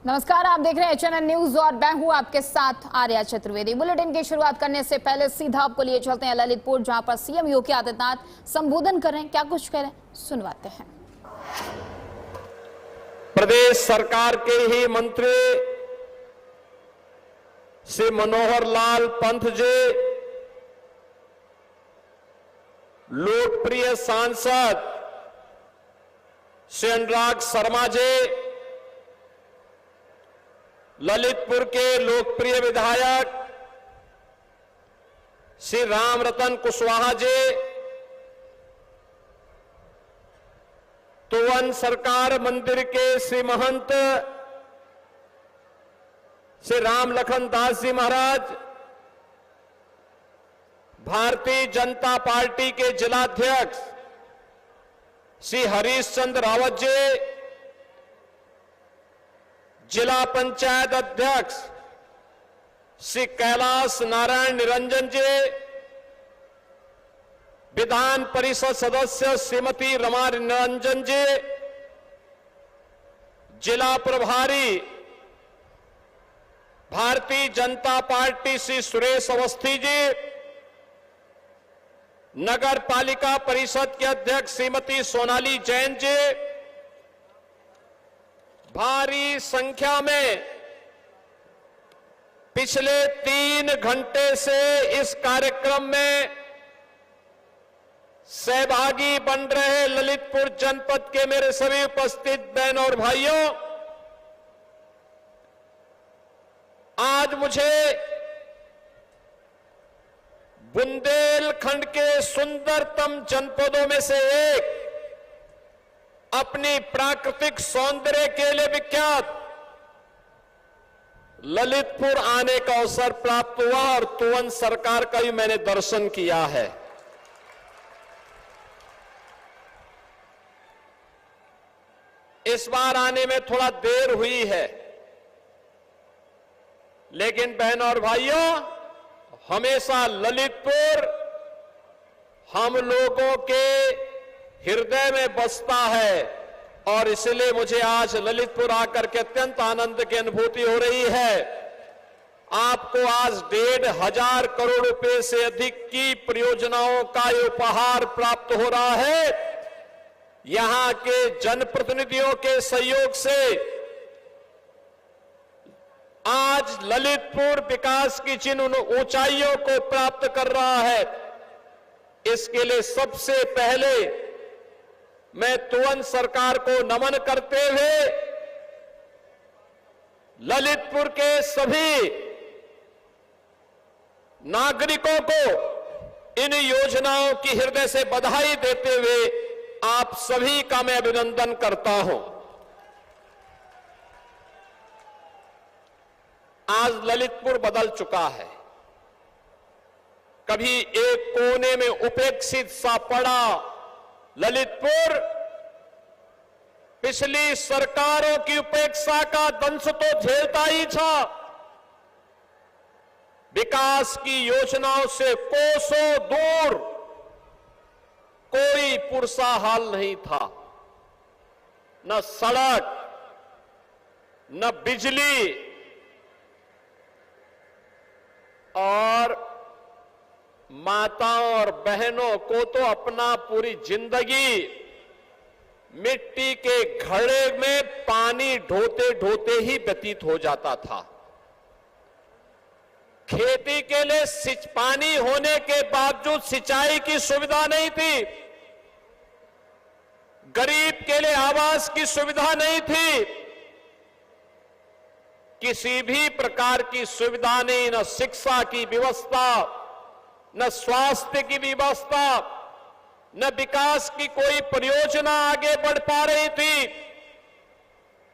नमस्कार, आप देख रहे हैं एचएनएन न्यूज और मैं हूं आपके साथ आर्या चतुर्वेदी। बुलेटिन की शुरुआत करने से पहले सीधा आपको लिए चलते हैं ललितपुर, जहां पर सीएम योगी आदित्यनाथ संबोधन कर रहे हैं। क्या कुछ कह रहे हैं, सुनवाते हैं। प्रदेश सरकार के ही मंत्री श्री मनोहर लाल पंत जी, लोकप्रिय सांसद श्री अनुराग शर्मा जी, ललितपुर के लोकप्रिय विधायक श्री राम रतन कुशवाहा जी, तुवन सरकार मंदिर के श्री महंत श्री राम लखन दास जी महाराज, भारतीय जनता पार्टी के जिलाध्यक्ष श्री हरीश चंद्र रावत जी, जिला पंचायत अध्यक्ष श्री कैलाश नारायण निरंजन जी, विधान परिषद सदस्य श्रीमती रमा निरंजन जी, जिला प्रभारी भारतीय जनता पार्टी श्री सुरेश अवस्थी जी, नगर पालिका परिषद के अध्यक्ष श्रीमती सोनाली जैन जी, भारी संख्या में पिछले 3 घंटे से इस कार्यक्रम में सहभागी बन रहे ललितपुर जनपद के मेरे सभी उपस्थित बहन और भाइयों, आज मुझे बुंदेलखंड के सुंदरतम जनपदों में से एक, अपनी प्राकृतिक सौंदर्य के लिए विख्यात ललितपुर आने का अवसर प्राप्त हुआ और तुवन सरकार का भी मैंने दर्शन किया है। इस बार आने में थोड़ा देर हुई है, लेकिन बहन और भाइयों, हमेशा ललितपुर हम लोगों के हृदय में बसता है और इसलिए मुझे आज ललितपुर आकर के अत्यंत आनंद की अनुभूति हो रही है। आपको आज 1,500 करोड़ रुपए से अधिक की परियोजनाओं का उपहार प्राप्त हो रहा है। यहां के जनप्रतिनिधियों के सहयोग से आज ललितपुर विकास की जिन ऊंचाइयों को प्राप्त कर रहा है, इसके लिए सबसे पहले मैं तुवन सरकार को नमन करते हुए ललितपुर के सभी नागरिकों को इन योजनाओं की हृदय से बधाई देते हुए आप सभी का मैं अभिनंदन करता हूं। आज ललितपुर बदल चुका है। कभी एक कोने में उपेक्षित सा पड़ा ललितपुर पिछली सरकारों की उपेक्षा का दंश तो झेलता ही था। विकास की योजनाओं से कोसों दूर कोई पुरसा हाल नहीं था। न सड़क, न बिजली, और माताओं और बहनों को तो अपना पूरी जिंदगी मिट्टी के घड़े में पानी ढोते ढोते ही व्यतीत हो जाता था। खेती के लिए पानी होने के बावजूद सिंचाई की सुविधा नहीं थी। गरीब के लिए आवास की सुविधा नहीं थी। किसी भी प्रकार की सुविधा नहीं, न शिक्षा की व्यवस्था, न स्वास्थ्य की व्यवस्था, न विकास की कोई परियोजना आगे बढ़ पा रही थी।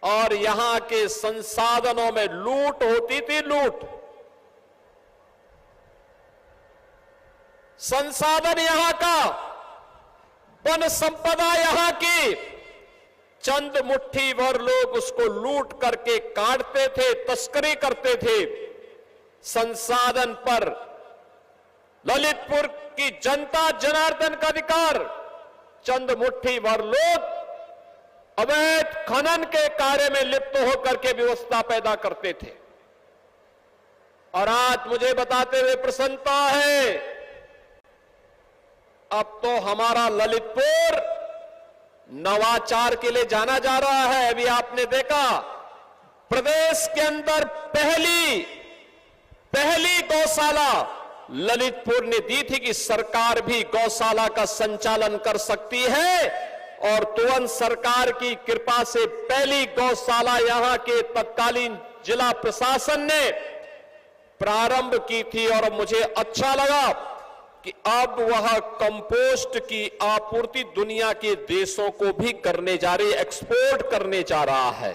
और यहां के संसाधनों में लूट होती थी, लूट। संसाधन यहां का, वन संपदा यहां की, चंद मुट्ठी भर लोग उसको लूट करके काटते थे, तस्करी करते थे। संसाधन पर ललितपुर की जनता जनार्दन का अधिकार चंद मुट्ठी भर लोग अवैध खनन के कार्य में लिप्त होकर के व्यवस्था पैदा करते थे। और आज मुझे बताते हुए प्रसन्नता है, अब तो हमारा ललितपुर नवाचार के लिए जाना जा रहा है। अभी आपने देखा, प्रदेश के अंदर पहली गौशाला ललितपुर ने दी थी कि सरकार भी गौशाला का संचालन कर सकती है, और तुरंत सरकार की कृपा से पहली गौशाला यहां के तत्कालीन जिला प्रशासन ने प्रारंभ की थी। और मुझे अच्छा लगा कि अब वह कंपोस्ट की आपूर्ति दुनिया के देशों को भी करने जा रही, एक्सपोर्ट करने जा रहा है।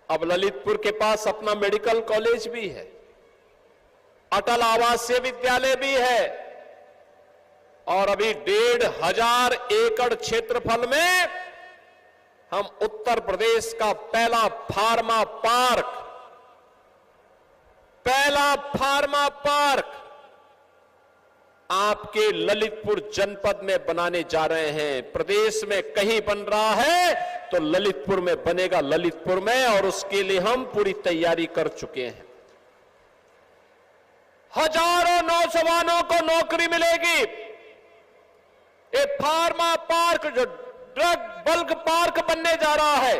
अब ललितपुर के पास अपना मेडिकल कॉलेज भी है, अटल आवासीय विद्यालय भी है, और अभी 1,500 एकड़ क्षेत्रफल में हम उत्तर प्रदेश का पहला फार्मा पार्क आपके ललितपुर जनपद में बनाने जा रहे हैं। प्रदेश में कहीं बन रहा है तो ललितपुर में बनेगा, ललितपुर में, और उसके लिए हम पूरी तैयारी कर चुके हैं। हजारों नौजवानों को नौकरी मिलेगी। ये फार्मा पार्क जो ड्रग बल्क पार्क बनने जा रहा है,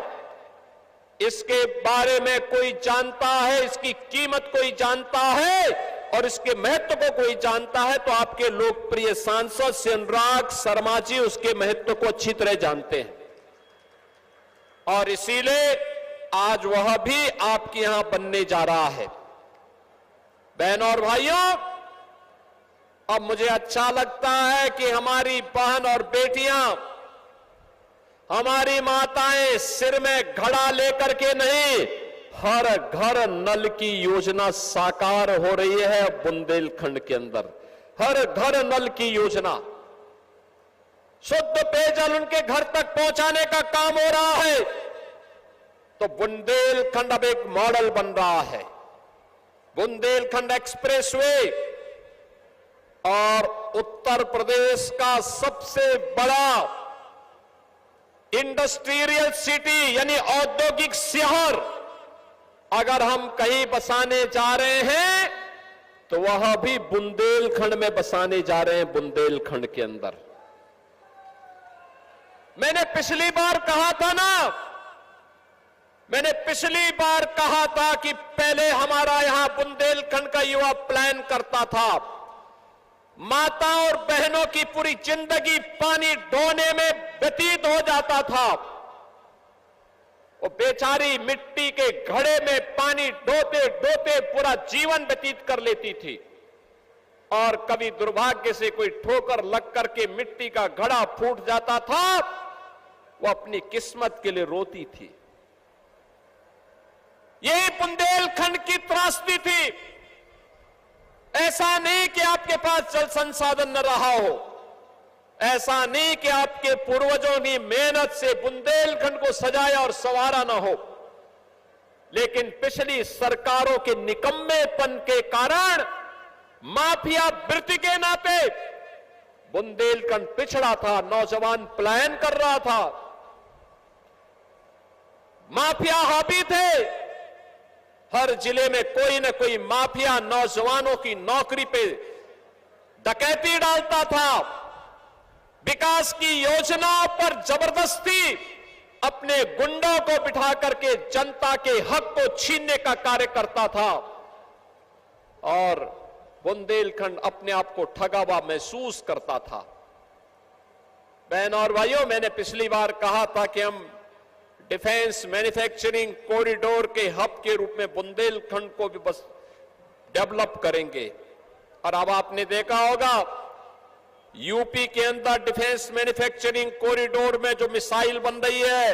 इसके बारे में कोई जानता है, इसकी कीमत कोई जानता है और इसके महत्व को कोई जानता है तो आपके लोकप्रिय सांसद श्री अनुराग शर्मा जी उसके महत्व को अच्छी तरह जानते हैं। और इसीलिए आज वह भी आपके यहां बनने जा रहा है। बहनों और भाइयों, अब मुझे अच्छा लगता है कि हमारी बहन और बेटियां, हमारी माताएं सिर में घड़ा लेकर के नहीं, हर घर नल की योजना साकार हो रही है बुंदेलखंड के अंदर। हर घर नल की योजना, शुद्ध पेयजल उनके घर तक पहुंचाने का काम हो रहा है। तो बुंदेलखंड अब एक मॉडल बन रहा है। बुंदेलखंड एक्सप्रेसवे और उत्तर प्रदेश का सबसे बड़ा इंडस्ट्रियल सिटी यानी औद्योगिक शहर अगर हम कहीं बसाने जा रहे हैं तो वह भी बुंदेलखंड में बसाने जा रहे हैं, बुंदेलखंड के अंदर। मैंने पिछली बार कहा था कि पहले हमारा यहां बुंदेलखंड का युवा प्लान करता था, माता और बहनों की पूरी जिंदगी पानी ढोने में व्यतीत हो जाता था। वो बेचारी मिट्टी के घड़े में पानी ढोते ढोते पूरा जीवन व्यतीत कर लेती थी, और कभी दुर्भाग्य से कोई ठोकर लग करके मिट्टी का घड़ा फूट जाता था, वो अपनी किस्मत के लिए रोती थी। यही बुंदेलखंड की त्रासदी थी। ऐसा नहीं कि आपके पास जल संसाधन न रहा हो, ऐसा नहीं कि आपके पूर्वजों ने मेहनत से बुंदेलखंड को सजाया और संवारा न हो, लेकिन पिछली सरकारों के निकम्मेपन के कारण, माफिया वृत्ति के नाते बुंदेलखंड पिछड़ा था। नौजवान पलायन कर रहा था, माफिया हावी थे। हर जिले में कोई न कोई माफिया नौजवानों की नौकरी पे डकैती डालता था, विकास की योजनाओं पर जबरदस्ती अपने गुंडों को बिठा करके जनता के हक को छीनने का कार्य करता था, और बुंदेलखंड अपने आप को ठगा हुआ महसूस करता था। बहनों और भाइयों, मैंने पिछली बार कहा था कि हम डिफेंस मैन्युफैक्चरिंग कॉरिडोर के हब के रूप में बुंदेलखंड को भी बस डेवलप करेंगे। और अब आपने देखा होगा यूपी के अंदर डिफेंस मैन्युफैक्चरिंग कॉरिडोर में जो मिसाइल बन रही है,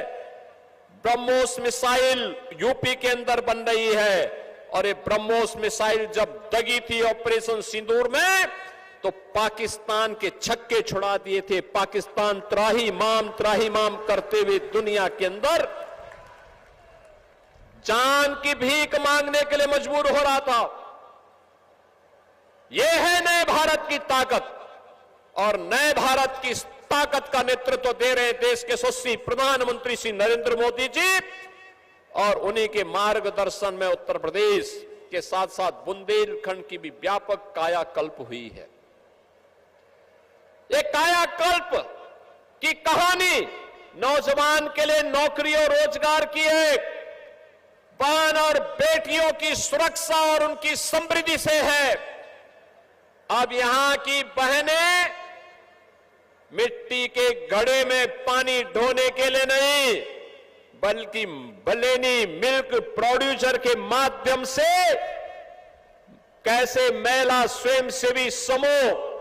ब्रह्मोस मिसाइल यूपी के अंदर बन रही है। और ये ब्रह्मोस मिसाइल जब दगी थी ऑपरेशन सिंदूर में तो पाकिस्तान के छक्के छुड़ा दिए थे। पाकिस्तान त्राही माम करते हुए दुनिया के अंदर जान की भीख मांगने के लिए मजबूर हो रहा था। यह है नए भारत की ताकत, और नए भारत की ताकत का नेतृत्व दे रहे हैं देश के यशस्वी प्रधानमंत्री श्री नरेंद्र मोदी जी, और उन्हीं के मार्गदर्शन में उत्तर प्रदेश के साथ साथ बुंदेलखंड की भी व्यापक कायाकल्प हुई है। ये कायाकल्प की कहानी नौजवान के लिए नौकरी और रोजगार की है, बहन और बेटियों की सुरक्षा और उनकी समृद्धि से है। अब यहां की बहनें मिट्टी के घड़े में पानी ढोने के लिए नहीं, बल्कि बलेनी मिल्क प्रोड्यूसर के माध्यम से कैसे महिला स्वयंसेवी समूह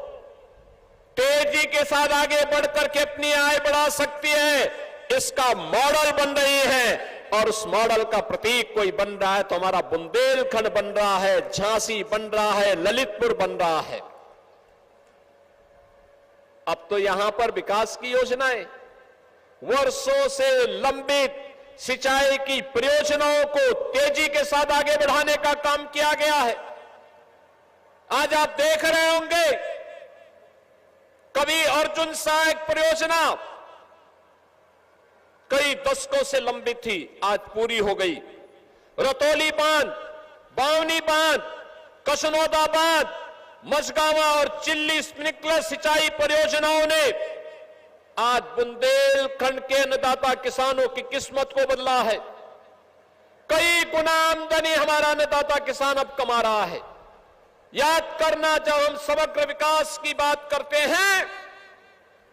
तेजी के साथ आगे बढ़कर के अपनी आय बढ़ा सकती है, इसका मॉडल बन रही है। और उस मॉडल का प्रतीक कोई बन रहा है तो हमारा बुंदेलखंड बन रहा है, झांसी बन रहा है, ललितपुर बन रहा है। अब तो यहां पर विकास की योजनाएं, वर्षों से लंबित सिंचाई की परियोजनाओं को तेजी के साथ आगे बढ़ाने का काम किया गया है। आज आप देख रहे होंगे, कभी अर्जुन सहायक परियोजना कई दशकों से लंबित थी, आज पूरी हो गई। रतौली बांध, बावनी बांध, कसनौदा बांध, मझगावा और चिल्ली स्प्रिंकलर सिंचाई परियोजनाओं ने आज बुंदेलखंड के अन्नदाता किसानों की किस्मत को बदला है। कई गुना आमदनी हमारा अन्नदाता किसान अब कमा रहा है। याद करना, जब हम समग्र विकास की बात करते हैं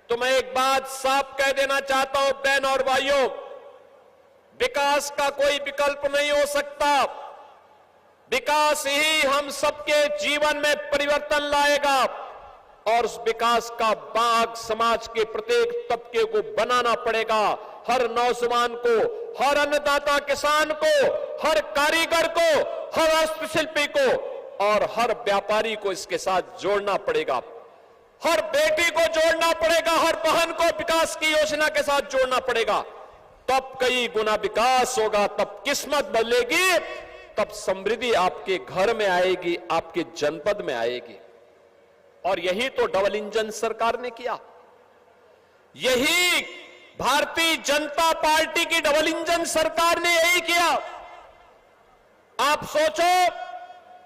तो मैं एक बात साफ कह देना चाहता हूं, बहन और भाइयों, विकास का कोई विकल्प नहीं हो सकता। विकास ही हम सबके जीवन में परिवर्तन लाएगा और उस विकास का भाग समाज के प्रत्येक तबके को बनाना पड़ेगा। हर नौजवान को, हर अन्नदाता किसान को, हर कारीगर को, हर हस्तशिल्पी को और हर व्यापारी को इसके साथ जोड़ना पड़ेगा। हर बेटी को जोड़ना पड़ेगा, हर बहन को विकास की योजना के साथ जोड़ना पड़ेगा। तब कई गुना विकास होगा, तब किस्मत बदलेगी, तब समृद्धि आपके घर में आएगी, आपके जनपद में आएगी। और यही तो डबल इंजन सरकार ने किया। यही भारतीय जनता पार्टी की डबल इंजन सरकार ने यही किया। आप सोचो,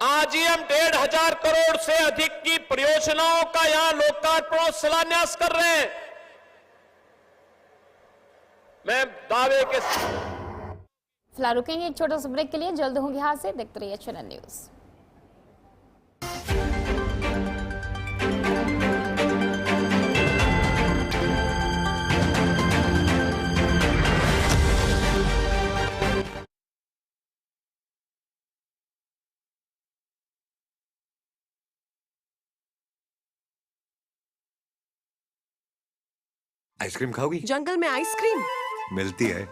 आज ही हम 1,500 करोड़ से अधिक की परियोजनाओं का यहां लोकार्पण और शिलान्यास कर रहे हैं। मैं दावे के फिलहाल रुकेंगे एक छोटा सा ब्रेक के लिए, जल्द होंगे यहां से। देखते रहिए चैनल न्यूज। आइसक्रीम खाओगी? जंगल में आइसक्रीम मिलती है।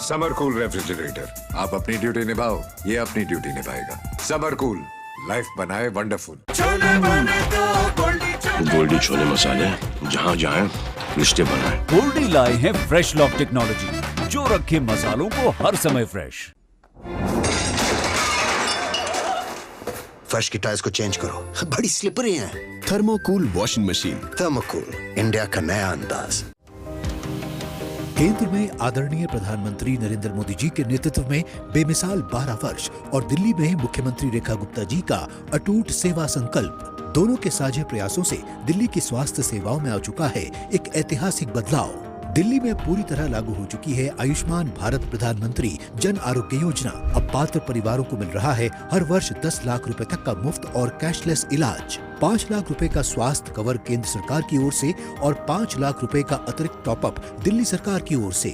Summer cool refrigerator. आप अपनी ड्यूटी निभाओ, ये अपनी ड्यूटी निभाएगा। समर कूल, लाइफ बनाए वंडरफुल। गोल्डी छोले मसाले, जहाँ जाए रिश्ते बनाए। गोल्डी लाए हैं फ्रेश लॉक टेक्नोलॉजी, जो रखे मसालों को हर समय फ्रेश। फर्श की टाइल्स को चेंज करो, बड़ी स्लिपरी हैं। थर्मोकूल वॉशिंग मशीन। थर्मोकूल, इंडिया का नया अंदाज। केंद्र में आदरणीय प्रधानमंत्री नरेंद्र मोदी जी के नेतृत्व में बेमिसाल 12 वर्ष और दिल्ली में मुख्यमंत्री रेखा गुप्ता जी का अटूट सेवा संकल्प, दोनों के साझे प्रयासों से दिल्ली की स्वास्थ्य सेवाओं में आ चुका है एक ऐतिहासिक बदलाव। दिल्ली में पूरी तरह लागू हो चुकी है आयुष्मान भारत प्रधानमंत्री जन आरोग्य योजना। अब पात्र परिवारों को मिल रहा है हर वर्ष 10 लाख रुपए तक का मुफ्त और कैशलेस इलाज। 5 लाख रुपए का स्वास्थ्य कवर केंद्र सरकार की ओर से और 5 लाख रुपए का अतिरिक्त टॉपअप दिल्ली सरकार की ओर से।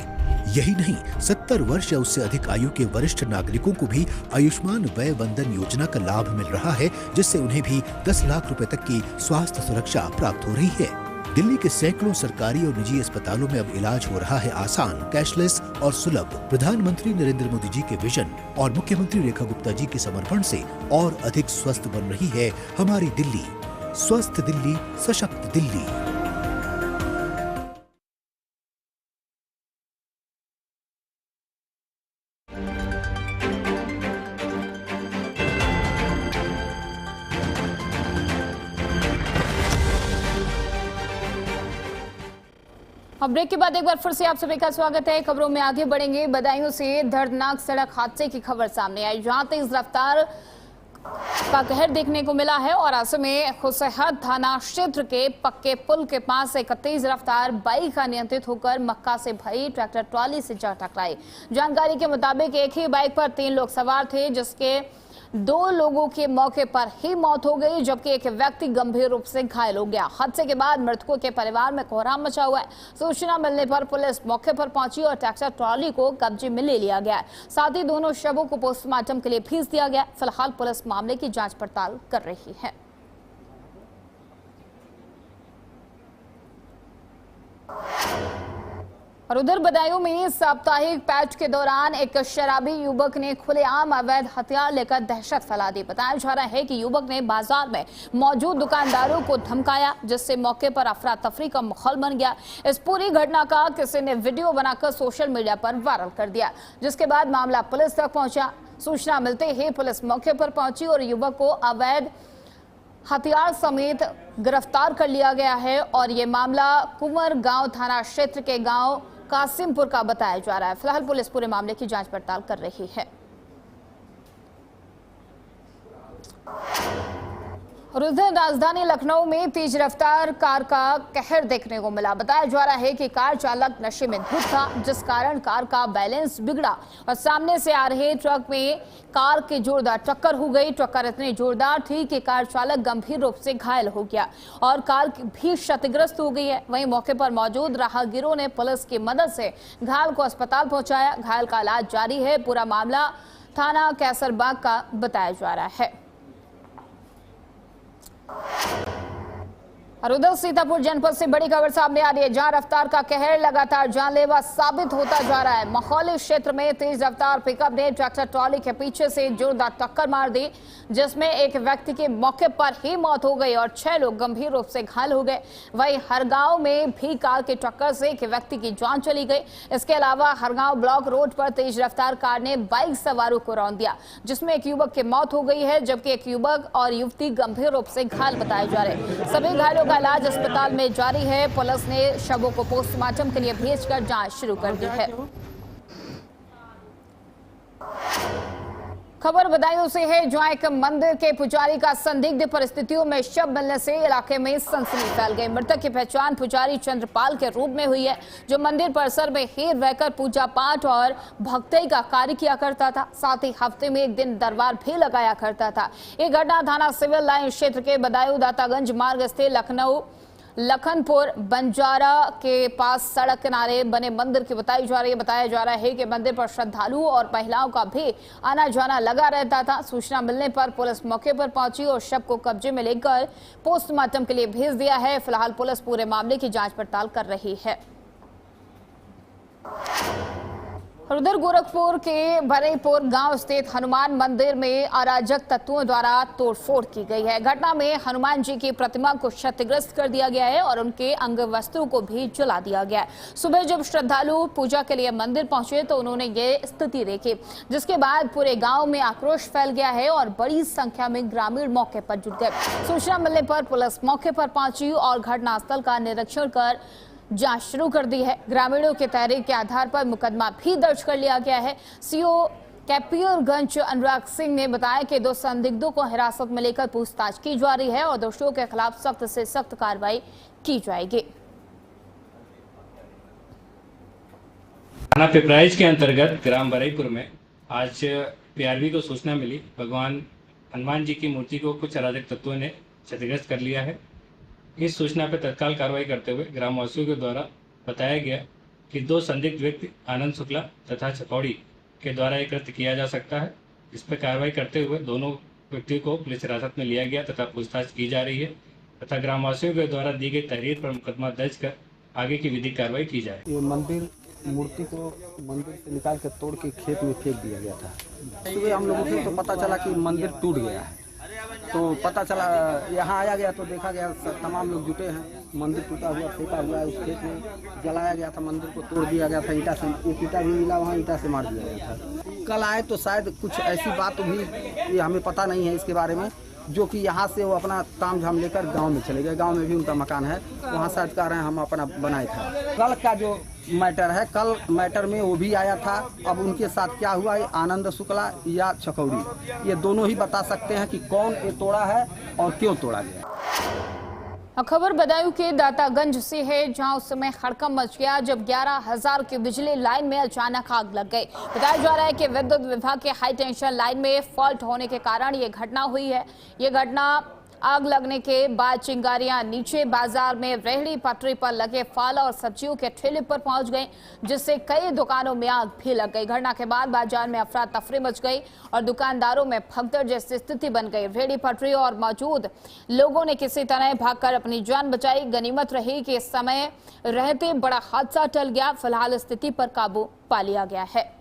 यही नहीं, 70 वर्ष या उससे अधिक आयु के वरिष्ठ नागरिकों को भी आयुष्मान वय वंदन योजना का लाभ मिल रहा है, जिससे उन्हें भी 10 लाख रुपए तक की स्वास्थ्य सुरक्षा प्राप्त हो रही है। दिल्ली के सैकड़ों सरकारी और निजी अस्पतालों में अब इलाज हो रहा है आसान, कैशलेस और सुलभ। प्रधानमंत्री नरेंद्र मोदी जी के विजन और मुख्यमंत्री रेखा गुप्ता जी के समर्पण से और अधिक स्वस्थ बन रही है हमारी दिल्ली। स्वस्थ दिल्ली, सशक्त दिल्ली। अब ब्रेक के बाद एक बार फिर से आप सभी का स्वागत है। खबरों में आगे बढ़ेंगे। बदायूं से दर्दनाक सड़क हादसे की खबर सामने आई, जहां तेज रफ्तार का कहर देखने को मिला है और ऐसे में खुसहद थाना क्षेत्र के पक्के पुल के पास एक तेज रफ्तार बाइक अनियंत्रित होकर मक्का से भरी ट्रैक्टर ट्रॉली से जा टकराई। जानकारी के मुताबिक एक ही बाइक पर 3 लोग सवार थे, जिसके 2 लोगों की मौके पर ही मौत हो गई, जबकि एक व्यक्ति गंभीर रूप से घायल हो गया। हादसे के बाद मृतकों के परिवार में कोहराम मचा हुआ है। सूचना मिलने पर पुलिस मौके पर पहुंची और ट्रैक्टर ट्रॉली को कब्जे में ले लिया गया। साथ ही दोनों शवों को पोस्टमार्टम के लिए भेज दिया गया। फिलहाल पुलिस मामले की जांच पड़ताल कर रही है। और उधर बदायूं में साप्ताहिक पैच के दौरान एक शराबी युवक ने खुलेआम अवैध हथियार लेकर दहशत फैला दी। बताया जा रहा है कि युवक ने बाजार में मौजूद दुकानदारों को धमकाया, जिससे मौके पर अफरा तफरी का माहौल बन गया। इस पूरी घटना का किसी ने वीडियो बनाकर सोशल मीडिया पर वायरल कर दिया, जिसके बाद मामला पुलिस तक पहुंचा। सूचना मिलते ही पुलिस मौके पर पहुंची और युवक को अवैध हथियार समेत गिरफ्तार कर लिया गया है। और ये मामला कुंवर गांव थाना क्षेत्र के गांव कासिमपुर का बताया जा रहा है। फिलहाल पुलिस पूरे मामले की जांच पड़ताल कर रही है। और उधर राजधानी लखनऊ में तेज रफ्तार कार का कहर देखने को मिला। बताया जा रहा है कि कार चालक नशे में धुत था, जिस कारण कार का बैलेंस बिगड़ा और सामने से आ रहे ट्रक में कार की जोरदार टक्कर हो गई। टक्कर इतनी जोरदार थी कि कार चालक गंभीर रूप से घायल हो गया और कार भी क्षतिग्रस्त हो गई है। वहीं मौके पर मौजूद राहगीरों ने पुलिस की मदद से घायल को अस्पताल पहुंचाया। घायल का इलाज जारी है। पूरा मामला थाना कैसरबाग का बताया जा रहा है। और उधर सीतापुर जनपद से बड़ी खबर सामने आ रही है, जहां रफ्तार का कहर लगातार जानलेवा साबित होता जा रहा है। मखौली क्षेत्र में तेज रफ्तार पिकअप ने ट्रैक्टर ट्रॉली के पीछे से जोरदार टक्कर मार दी, जिसमें एक व्यक्ति की मौके पर ही मौत हो गई और 6 लोग गंभीर रूप से घायल हो गए। वहीं हरगांव में भी कार की टक्कर से एक व्यक्ति की जान चली गई। इसके अलावा हरगांव ब्लॉक रोड पर तेज रफ्तार कार ने बाइक सवारों को रौंद दिया, जिसमें एक युवक की मौत हो गई है, जबकि एक युवक और युवती गंभीर रूप से घायल बताए जा रहे। सभी घायलों का इलाज अस्पताल में जारी है। पुलिस ने शवों को पोस्टमार्टम के लिए भेजकर जांच शुरू कर दी है। खबर बदायूं से है, जहां एक मंदिर के पुजारी का संदिग्ध परिस्थितियों में शव मिलने से इलाके में सनसनी फैल गई। मृतक की पहचान पुजारी चंद्रपाल के रूप में हुई है, जो मंदिर परिसर में ही रहकर पूजा पाठ और भक्ति का कार्य किया करता था। साथ ही हफ्ते में एक दिन दरबार भी लगाया करता था। ये घटना थाना सिविल लाइन क्षेत्र के बदायूं दातागंज मार्ग स्थित लखनऊ लखनपुर बंजारा के पास सड़क किनारे बने मंदिर की बताई जा रही है। बताया जा रहा है कि मंदिर पर श्रद्धालुओं और महिलाओं का भी आना जाना लगा रहता था। सूचना मिलने पर पुलिस मौके पर पहुंची और शव को कब्जे में लेकर पोस्टमार्टम के लिए भेज दिया है। फिलहाल पुलिस पूरे मामले की जांच पड़ताल कर रही है। और उधर गोरखपुर के भरेपुर गांव स्थित हनुमान मंदिर में अराजक तत्वों द्वारा तोड़फोड़ की गई है। घटना में हनुमान जी की प्रतिमा को क्षतिग्रस्त कर दिया गया है और उनके अंग वस्त्रों को भी जला दिया गया है। सुबह जब श्रद्धालु पूजा के लिए मंदिर पहुंचे तो उन्होंने ये स्थिति देखी, जिसके बाद पूरे गांव में आक्रोश फैल गया है और बड़ी संख्या में ग्रामीण मौके पर जुट गए। सूचना मिलने पर पुलिस मौके पर पहुंची और घटनास्थल का निरीक्षण कर जांच शुरू कर दी है। ग्रामीणों के तहरीर के आधार पर मुकदमा भी दर्ज कर लिया गया है। सीओ कैपियरगंज अनुराग सिंह ने बताया कि 2 संदिग्धों को हिरासत में लेकर पूछताछ की जा रही है और दोषियों के खिलाफ सख्त से सख्त कार्रवाई की जाएगी। थाना पिपराइच के अंतर्गत ग्राम बरईपुर में आज पीआरबी को सूचना मिली, भगवान हनुमान जी की मूर्ति को कुछ अराजक तत्वों ने क्षतिग्रस्त कर लिया है। इस सूचना पर तत्काल कार्रवाई करते हुए ग्रामवासियों के द्वारा बताया गया कि 2 संदिग्ध व्यक्ति आनंद शुक्ला तथा छपौड़ी के द्वारा एक कृत्य किया जा सकता है। इस पर कार्रवाई करते हुए दोनों व्यक्तियों को पुलिस हिरासत में लिया गया तथा पूछताछ की जा रही है तथा ग्रामवासियों के द्वारा दी गई तहरीर पर मुकदमा दर्ज कर आगे की विधिक कार्रवाई की जाए। ये मंदिर मूर्ति को मंदिर से निकाल कर तोड़ के खेत में फेंक दिया गया था। सुबह हम लोगों को तो पता चला कि मंदिर टूट गया है, तो पता चला यहाँ आया गया तो देखा गया तमाम लोग जुटे हैं। मंदिर टूटा हुआ फेंका हुआ है, उस खेत में जलाया गया था। मंदिर को तोड़ दिया गया था, ईंटा से एक ईंटा भी मिला, वहाँ ईंटा से मार दिया गया था। कल आए तो शायद कुछ ऐसी बात भी ये हमें पता नहीं है इसके बारे में, जो कि यहाँ से वो अपना ताम झाम लेकर गांव में चले गए। गांव में भी उनका मकान है, वहाँ शायद कह रहे हैं हम अपना बनाए थे। कल का जो मैटर है, कल मैटर में वो भी आया था। अब उनके साथ क्या हुआ, ये आनंद शुक्ला या चकौड़ी, ये दोनों ही बता सकते हैं कि कौन ये तोड़ा है और क्यों तोड़ा गया। खबर बदायूं के दातागंज से है, जहां उस समय हड़कंप मच गया जब 11,000 की बिजली लाइन में अचानक आग लग गई। बताया जा रहा है कि विद्युत विभाग के हाई टेंशन लाइन में फॉल्ट होने के कारण ये घटना हुई है। ये घटना आग लगने के बाद चिंगारियां नीचे बाजार में रेहड़ी पटरी पर लगे फल और सब्जियों के ठेले पर पहुंच गई, जिससे कई दुकानों में आग भी लग गई। घटना के बाद बाजार में अफरा तफरी मच गई और दुकानदारों में भगदड़ जैसी स्थिति बन गई। रेहड़ी पटरी और मौजूद लोगों ने किसी तरह भागकर अपनी जान बचाई। गनीमत रही कि इस समय रहते बड़ा हादसा टल गया। फिलहाल स्थिति पर काबू पा लिया गया है।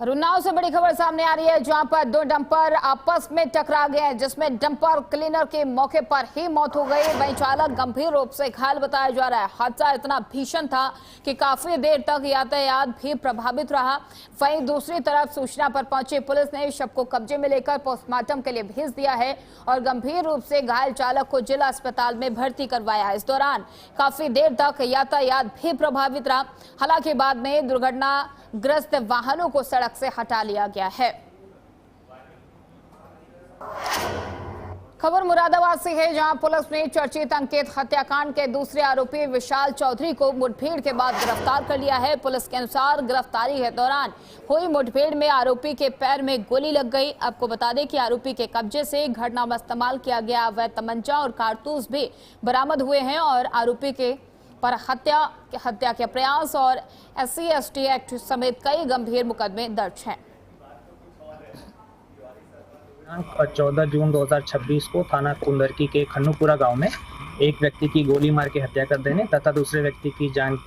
उन्नाव से बड़ी खबर सामने आ रही है, जहां पर दो डंपर आपस में टकरा गए, जिसमें डंपर क्लीनर के मौके पर ही मौत हो गई। वहीं चालक गंभीर रूप से घायल बताया जा रहा है। हादसा इतना भीषण था कि काफी देर तक यातायात भी प्रभावित रहा। वहीं दूसरी तरफ सूचना पर पहुंची पुलिस ने शव को कब्जे में लेकर पोस्टमार्टम के लिए भेज दिया है और गंभीर रूप से घायल चालक को जिला अस्पताल में भर्ती करवाया। इस दौरान काफी देर तक यातायात भी प्रभावित रहा। हालांकि बाद में दुर्घटनाग्रस्त वाहनों को सड़क से हटा लिया गया है। खबर मुरादाबाद से है, जहां पुलिस ने चर्चित अंकित हत्याकांड के दूसरे आरोपी विशाल चौधरी को मुठभेड़ के बाद गिरफ्तार कर लिया है। पुलिस के अनुसार गिरफ्तारी के दौरान हुई मुठभेड़ में आरोपी के पैर में गोली लग गई। आपको बता दें कि आरोपी के कब्जे से घटना में इस्तेमाल किया गया अवैध तमंचा और कारतूस भी बरामद हुए हैं और आरोपी के पर हत्या के प्रयास और SC/ST एक्ट समेत कई गंभीर मुकदमे दर्ज हैं। 14 जून 2026 को थाना कुंदरकी के खन्नूपुरा गांव में एक व्यक्ति की गोली मार के हत्या कर देने तथा दूसरे व्यक्ति की जान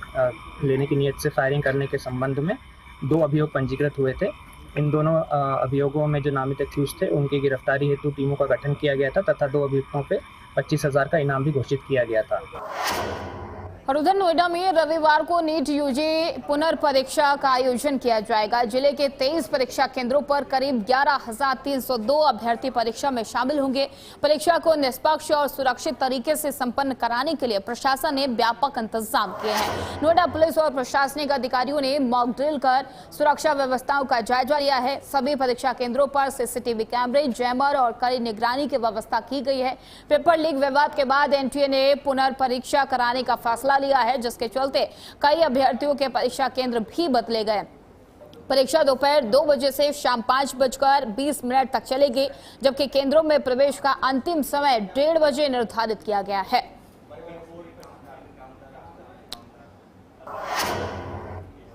लेने की नियत से फायरिंग करने के संबंध में 2 अभियोग पंजीकृत हुए थे। इन दोनों अभियोगों में जो नामित एक्यूज थे उनकी गिरफ्तारी हेतु टीमों का गठन किया गया था तथा 2 अभियुक्तों पे 25,000 का इनाम भी घोषित किया गया था। और उधर नोएडा में रविवार को नीट यूजी पुनर्परीक्षा का आयोजन किया जाएगा। जिले के 23 परीक्षा केंद्रों पर करीब 11,302 अभ्यर्थी परीक्षा में शामिल होंगे। परीक्षा को निष्पक्ष और सुरक्षित तरीके से संपन्न कराने के लिए प्रशासन ने व्यापक इंतजाम किए हैं। नोएडा पुलिस और प्रशासनिक अधिकारियों ने मॉक ड्रिल कर सुरक्षा व्यवस्थाओं का जायजा लिया है। सभी परीक्षा केंद्रों पर CCTV कैमरे, जैमर और कड़ी निगरानी की व्यवस्था की गई है। पेपर लीक विवाद के बाद NTA ने पुनर्परीक्षा कराने का फैसला लिया है, जिसके चलते कई अभ्यर्थियों के परीक्षा केंद्र भी बदले गए। परीक्षा दोपहर 2 बजे से शाम 5:20 तक चलेगी, जबकि केंद्रों में प्रवेश का अंतिम समय 1:30 बजे निर्धारित किया गया है।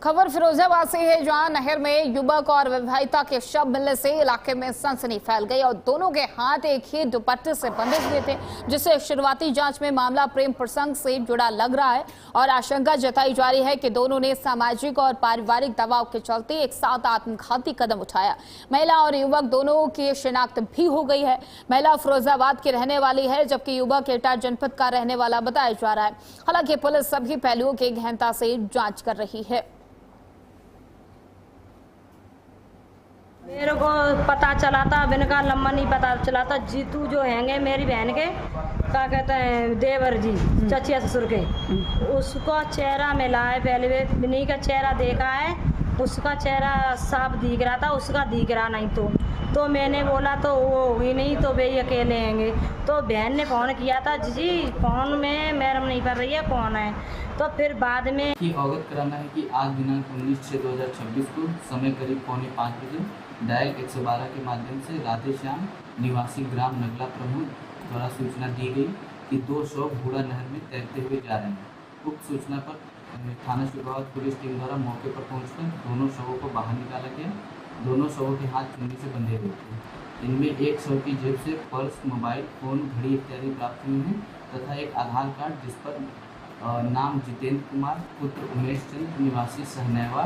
खबर फिरोजाबाद से है, जहां नहर में युवक और विवाहिता के शव मिलने से इलाके में सनसनी फैल गई और दोनों के हाथ एक ही दुपट्टे से बंधे हुए थे, जिससे शुरुआती जांच में मामला प्रेम प्रसंग से जुड़ा लग रहा है और आशंका जताई जा रही है कि दोनों ने सामाजिक और पारिवारिक दबाव के चलते एक साथ आत्मघाती कदम उठाया। महिला और युवक दोनों की शिनाख्त भी हो गई है। महिला फिरोजाबाद की रहने वाली है, जबकि युवक एटा जनपद का रहने वाला बताया जा रहा है। हालांकि पुलिस सभी पहलुओं की गहनता से जांच कर रही है। मेरे को पता चला था, अब इनका लम्बा नहीं पता चला था। जीतू जो हैंगे मेरी बहन के क्या कहते हैं देवर जी, चचिया ससुर के, उसका चेहरा मिला है। पहले बिन्नी का चेहरा देखा है, उसका चेहरा साफ दिख रहा था, उसका दिख रहा नहीं। तो मैंने बोला तो वो हुई नहीं, तो वे अकेले हैंगे। तो बहन ने फ़ोन किया था, जी फ़ोन में मैडम नहीं कर रही है, कौन है। तो फिर बाद में अवगत कराना है कि आज दिनांक 19/6/2026 को समय करीब 4:45 बजे डायल 112 के माध्यम से राधे श्याम निवासी ग्राम नगला प्रमुख द्वारा सूचना दी गई कि 2 शव बूढ़ा नहर में तैरते हुए जा रहे हैं। उक्त सूचना पर थाना शुरुआत पुलिस टीम द्वारा मौके पर पहुंचकर दोनों शवों को बाहर निकाला गया। दोनों शवों के हाथ चुन्नी से बंधे हुए थे। इनमें एक शव की जेब से पर्स, मोबाइल फोन, घड़ी इत्यादि प्राप्त हुई हैं तथा एक आधार कार्ड जिस पर नाम जितेंद्र कुमार पुत्र उमेश चंद्र निवासी सहनैवा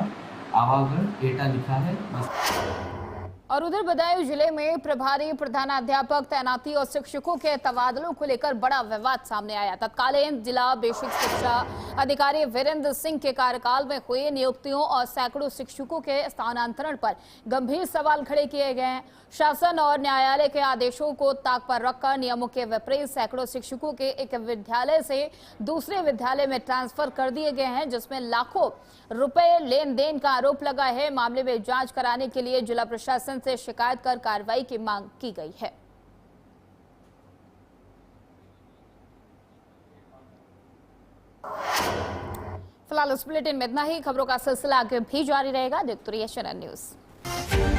आवागढ़ एटा लिखा है। और उधर बदायूं जिले में प्रभारी प्रधानाध्यापक तैनाती और शिक्षकों के तबादलों को लेकर बड़ा विवाद सामने आया। तत्कालीन जिला बेसिक शिक्षा अधिकारी वीरेंद्र सिंह के कार्यकाल में हुई नियुक्तियों और सैकड़ों शिक्षकों के स्थानांतरण पर गंभीर सवाल खड़े किए गए हैं। शासन और न्यायालय के आदेशों को ताक पर रखकर नियमों के विपरीत सैकड़ों शिक्षकों के एक विद्यालय से दूसरे विद्यालय में ट्रांसफर कर दिए गए हैं, जिसमें लाखों रुपए लेन देन का आरोप लगा है। मामले में जांच कराने के लिए जिला प्रशासन से शिकायत कर कार्रवाई की मांग की गई है। फिलहाल इस बुलेटिन में इतना ही। खबरों का सिलसिला आगे भी जारी रहेगा। देखते रहिए CNN न्यूज।